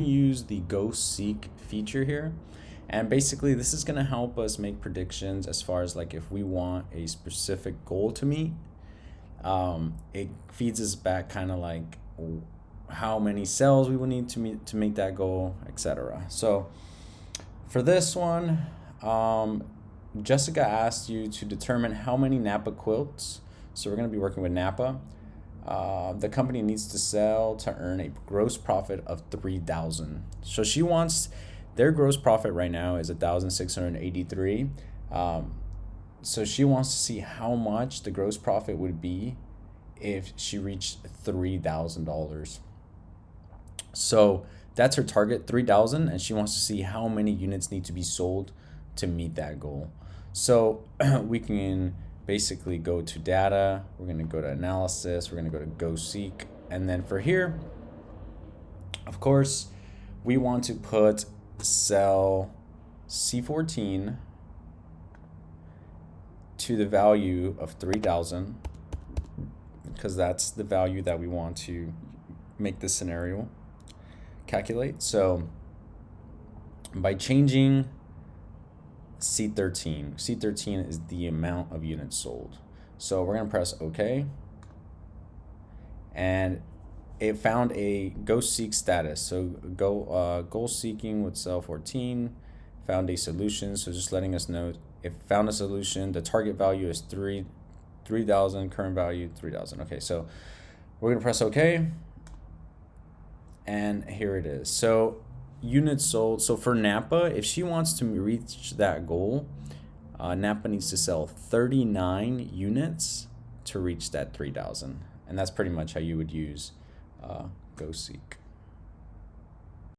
use the Go Seek feature here. And basically this is gonna help us make predictions as far as like if we want a specific goal to meet. It feeds us back kind of like how many sales we will need to meet to make that goal, etc. So for this one, Jessica asked you to determine how many Napa quilts. So we're going to be working with Napa. The company needs to sell to earn a gross profit of 3,000. So she wants their gross profit right now is 1,683. So she wants to see how much the gross profit would be if she reached $3,000. So that's her target, 3,000, and she wants to see how many units need to be sold to meet that goal. So we can basically go to data, we're going to go to analysis, we're going to go to Go Seek, and then for here, of course, we want to put cell C14 to the value of 3,000 because that's the value that we want to make this scenario calculate. So by changing C13 is the amount of units sold. So we're gonna press OK, and it found a Go Seek status. So goal seeking with cell 14 found a solution. So just letting us know it found a solution. The target value is 3,000, current value 3,000. Okay, so we're gonna press OK, and here it is. So units sold. So for Napa, if she wants to reach that goal, Napa needs to sell 39 units to reach that 3,000, and that's pretty much how you would use Go Seek.